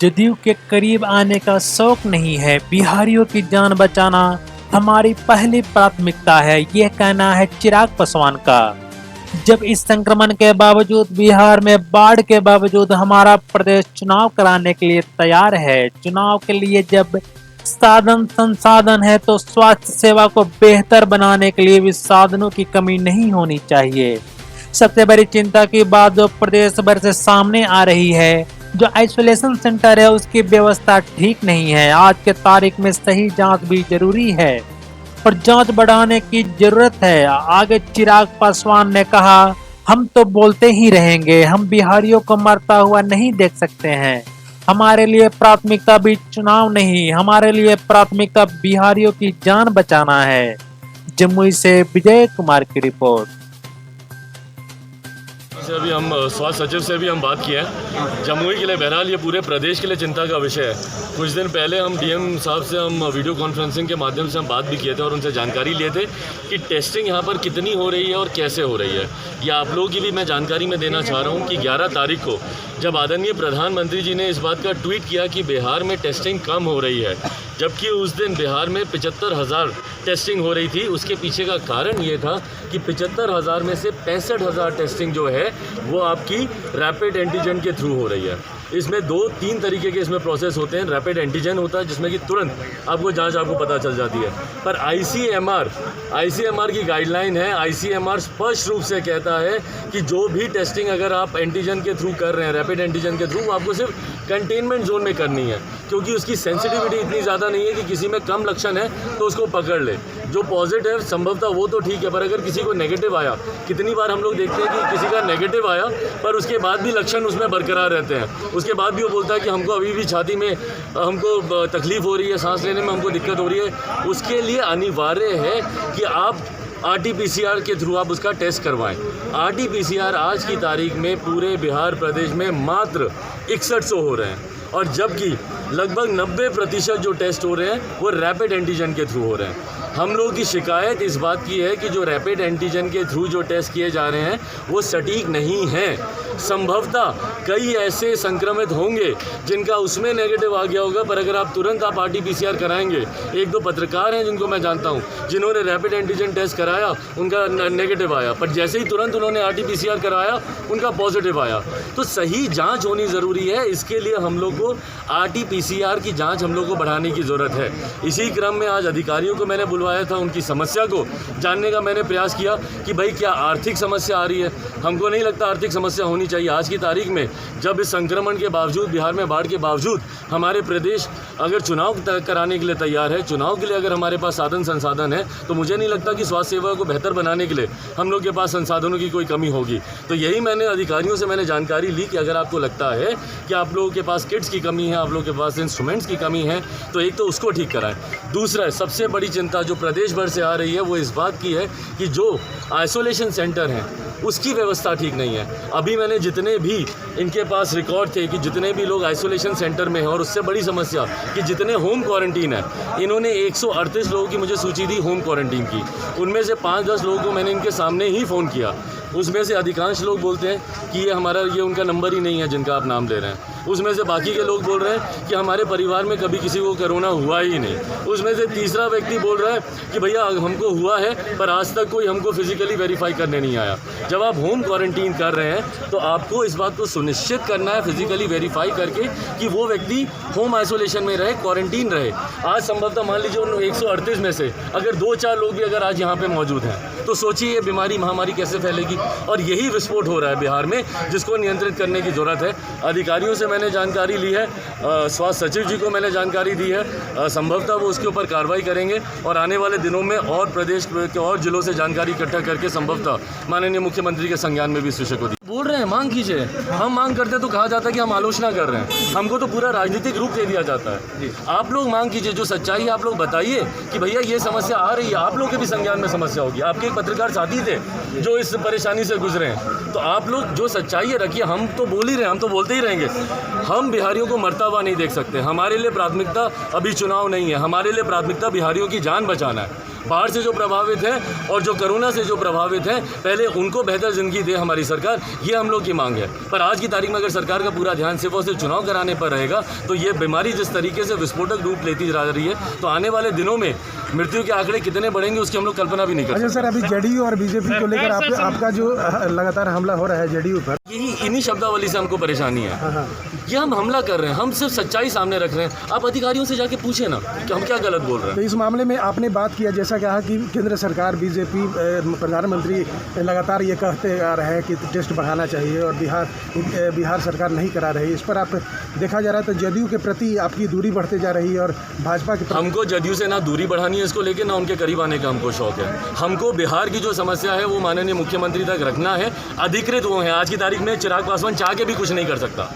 जदयू के करीब आने का शौक नहीं है, बिहारियों की जान बचाना हमारी पहली प्राथमिकता है, यह कहना है चिराग पासवान का। जब इस संक्रमण के बावजूद बिहार में बाढ़ के बावजूद हमारा प्रदेश चुनाव कराने के लिए तैयार है, चुनाव के लिए जब साधन संसाधन है तो स्वास्थ्य सेवा को बेहतर बनाने के लिए भी साधनों की कमी नहीं होनी चाहिए। सबसे बड़ी चिंता की बात जो प्रदेश भर से सामने आ रही है, जो आइसोलेशन सेंटर है उसकी व्यवस्था ठीक नहीं है। आज के तारीख में सही जांच भी जरूरी है और जांच बढ़ाने की जरूरत है। आगे चिराग पासवान ने कहा, हम तो बोलते ही रहेंगे, हम बिहारियों को मरता हुआ नहीं देख सकते हैं। हमारे लिए प्राथमिकता भी चुनाव नहीं, हमारे लिए प्राथमिकता बिहारियों की जान बचाना है। जमुई से विजय कुमार की रिपोर्ट। से अभी हम स्वास्थ्य सचिव से भी हम बात किए हैं जमुई के लिए। बहरहाल ये पूरे प्रदेश के लिए चिंता का विषय है। कुछ दिन पहले हम डीएम साहब से हम वीडियो कॉन्फ्रेंसिंग के माध्यम से हम बात भी किए थे और उनसे जानकारी लिए थे कि टेस्टिंग यहाँ पर कितनी हो रही है और कैसे हो रही है। ये आप लोगों की भी मैं जानकारी में देना चाह रहा हूँ कि 11 तारीख को जब आदरणीय प्रधानमंत्री जी ने इस बात का ट्वीट किया कि बिहार में टेस्टिंग कम हो रही है, जबकि उस दिन बिहार में 75,000 टेस्टिंग हो रही थी। उसके पीछे का कारण ये था कि 75,000 में से 65,000 टेस्टिंग जो है वो आपकी रैपिड एंटीजन के थ्रू हो रही है। इसमें 2-3 तरीके के इसमें प्रोसेस होते हैं। रैपिड एंटीजन होता है जिसमें कि तुरंत आपको जांच आपको पता चल जाती है, पर आईसीएमआर की गाइडलाइन है। आईसीएमआर स्पष्ट रूप से कहता है कि जो भी टेस्टिंग अगर आप एंटीजन के थ्रू कर रहे हैं, रैपिड एंटीजन के थ्रू, आपको सिर्फ कंटेनमेंट जोन में करनी है, क्योंकि उसकी सेंसिटिविटी इतनी ज़्यादा नहीं है कि किसी में कम लक्षण है तो उसको पकड़ ले। जो पॉजिटिव संभवतः वो तो ठीक है, पर अगर किसी को नेगेटिव आया, कितनी बार हम लोग देखते हैं कि किसी का नेगेटिव आया पर उसके बाद भी लक्षण उसमें बरकरार रहते हैं, उसके बाद भी वो बोलता है कि हमको अभी भी छाती में हमको तकलीफ हो रही है, सांस लेने में हमको दिक्कत हो रही है। उसके लिए अनिवार्य है कि आप RT-PCR के थ्रू आप उसका टेस्ट करवाएं। RT-PCR आज की तारीख में पूरे बिहार प्रदेश में मात्र 6100 हो रहे हैं, और जबकि लगभग 90% जो टेस्ट हो रहे हैं वो रैपिड एंटीजन के थ्रू हो रहे हैं। हम लोगों की शिकायत इस बात की है कि जो रैपिड एंटीजन के थ्रू जो टेस्ट किए जा रहे हैं वो सटीक नहीं हैं। संभवतः कई ऐसे संक्रमित होंगे जिनका उसमें नेगेटिव आ गया होगा, पर अगर आप तुरंत आप RT-PCR कराएंगे, 1-2 पत्रकार हैं जिनको मैं जानता हूं जिन्होंने रैपिड एंटीजन टेस्ट कराया, उनका नेगेटिव आया, पर जैसे ही तुरंत उन्होंने RT-PCR कराया उनका पॉजिटिव आया। तो सही जाँच होनी ज़रूरी है। इसके लिए हम लोग को RT-PCR की जाँच हम लोग को बढ़ाने की ज़रूरत है। इसी क्रम में आज अधिकारियों को मैंने बुलवाया था, उनकी समस्या को जानने का मैंने प्रयास किया कि भाई क्या आर्थिक समस्या आ रही है। हमको नहीं लगता आर्थिक समस्या होनी चाहिए। आज की तारीख में जब इस संक्रमण के बावजूद, बिहार में बाढ़ के बावजूद हमारे प्रदेश अगर चुनाव कराने के लिए तैयार है, चुनाव के लिए अगर हमारे पास साधन संसाधन है, तो मुझे नहीं लगता कि स्वास्थ्य सेवा को बेहतर बनाने के लिए हम लोग के पास संसाधनों की कोई कमी होगी। तो यही मैंने अधिकारियों से मैंने जानकारी ली कि अगर आपको लगता है कि आप लोगों के पास किट्स की कमी है, आप लोगों के पास इंस्ट्रूमेंट्स की कमी है, तो एक तो उसको ठीक कराएं। दूसरा, सबसे बड़ी चिंता जो प्रदेश भर से आ रही है वो इस बात की है कि जो आइसोलेशन सेंटर हैं उसकी व्यवस्था ठीक नहीं है। अभी मैंने जितने भी इनके पास रिकॉर्ड थे कि जितने भी लोग आइसोलेशन सेंटर में हैं, और उससे बड़ी समस्या कि जितने होम क्वारंटीन है, इन्होंने 138 लोगों की मुझे सूची दी होम क्वारंटीन की। उनमें से 5-10 लोगों को मैंने इनके सामने ही फ़ोन किया। उसमें से अधिकांश लोग बोलते हैं कि ये उनका नंबर ही नहीं है जिनका आप नाम ले रहे हैं। उसमें से बाकी के लोग बोल रहे हैं कि हमारे परिवार में कभी किसी को कोरोना हुआ ही नहीं। उसमें से तीसरा व्यक्ति बोल रहा है कि भैया हमको हुआ है पर आज तक कोई हमको फिजिकली वेरीफाई करने नहीं आया। जब आप होम क्वारंटीन कर रहे हैं तो आपको इस बात को सुनिश्चित करना है फिजिकली वेरीफाई करके कि वो व्यक्ति होम आइसोलेशन में रहे, क्वारंटीन रहे। आज संभवतः मान लीजिए उन 138 में से अगर 2-4 लोग भी अगर आज यहाँ पे मौजूद हैं, तो सोचिए ये बीमारी महामारी कैसे फैलेगी। और यही विस्फोट हो रहा है बिहार में, जिसको नियंत्रित करने की ज़रूरत है। अधिकारियों से मैंने जानकारी ली है, स्वास्थ्य सचिव जी को मैंने जानकारी दी है, संभवतः वो उसके ऊपर कार्रवाई करेंगे और आने वाले दिनों में और प्रदेश के और जिलों से जानकारी इकट्ठा करके संभवतः माननीय मुख्यमंत्री के संज्ञान में भी इस विषय को बोल रहे हैं। मांग कीजिए, हम मांग करते तो कहा जाता है कि हम आलोचना कर रहे हैं, हमको तो पूरा राजनीतिक रूप दे दिया जाता है। आप लोग मांग कीजिए, जो सच्चाई है आप लोग बताइए कि भैया ये समस्या आ रही है, आप लोग के भी संज्ञान में समस्या होगी। आपके एक पत्रकार साथी थे जो इस परेशानी से गुजरे हैं, तो आप लोग जो सच्चाई है रखिए। हम तो बोल ही रहे हैं, हम तो बोलते ही रहेंगे। हम बिहारियों को मरता हुआ नहीं देख सकते। हमारे लिए प्राथमिकता अभी चुनाव नहीं है, हमारे लिए प्राथमिकता बिहारियों की जान बचाना है। बाढ़ से जो प्रभावित हैं और जो कोरोना से जो प्रभावित हैं, पहले उनको बेहतर ज़िंदगी दे हमारी सरकार, ये हम लोग की मांग है। पर आज की तारीख में अगर सरकार का पूरा ध्यान सिर्फ और सिर्फ चुनाव कराने पर रहेगा तो ये बीमारी जिस तरीके से विस्फोटक रूप लेती जा रही है, तो आने वाले दिनों में मृत्यु के आंकड़े कितने बढ़ेंगे उसकी हम लोग कल्पना भी नहीं कर सकते। अच्छा सर, अभी जेडीयू और बीजेपी को लेकर आपका जो लगातार हमला हो रहा है जेडीयू पर, यही इन्हीं शब्दावली से हमको परेशानी है। ये हम हमला कर रहे हैं, हम सिर्फ सच्चाई सामने रख रहे हैं। आप अधिकारियों से जाके पूछे ना कि हम क्या गलत बोल रहे हैं। तो इस मामले में आपने बात किया, जैसा कहा कि केंद्र सरकार बीजेपी प्रधानमंत्री लगातार ये कहते आ रहे हैं कि टेस्ट बढ़ाना चाहिए और बिहार सरकार नहीं करा रही। इस पर आप देखा जा रहा है तो जदयू के प्रति आपकी दूरी बढ़ते जा रही है और भाजपा के प्रति हमको जदयू से ना दूरी बढ़ानी है इसको लेकर, ना उनके करीब आने का हमको शौक है। हमको बिहार की जो समस्या है वो माननीय मुख्यमंत्री तक रखना है। अधिकृत वो है, आज की तारीख में चिराग पासवान चाह के भी कुछ नहीं कर सकता।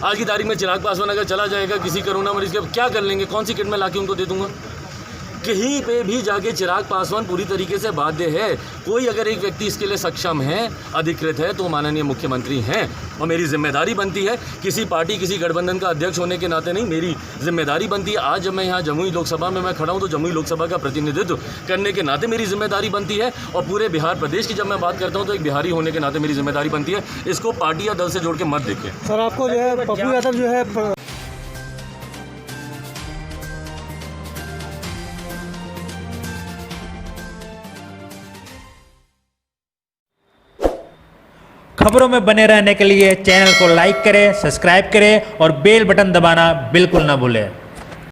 आज की तारीख में चिराग पासवान अगर चला जाएगा किसी कोरोना मरीज के, क्या कर लेंगे? कौन सी किट में लाके उनको दे दूंगा? कहीं पे भी जाके चिराग पासवान पूरी तरीके से बाध्य है। कोई अगर एक व्यक्ति इसके लिए सक्षम है, अधिकृत है, तो माननीय मुख्यमंत्री हैं। और मेरी जिम्मेदारी बनती है, किसी पार्टी किसी गठबंधन का अध्यक्ष होने के नाते नहीं, मेरी जिम्मेदारी बनती है। आज जब मैं यहाँ जमुई लोकसभा में मैं खड़ा हूँ तो जमुई लोकसभा का प्रतिनिधित्व करने के नाते मेरी जिम्मेदारी बनती है। और पूरे बिहार प्रदेश की जब मैं बात करता हूँ तो एक बिहारी होने के नाते मेरी जिम्मेदारी बनती है। इसको पार्टी या दल से जोड़ के मत देखें। सर, आपको जो है पप्पू यादव जो है खबरों में बने रहने के लिए चैनल को लाइक करें, सब्सक्राइब करें और बेल बटन दबाना बिल्कुल ना भूलें।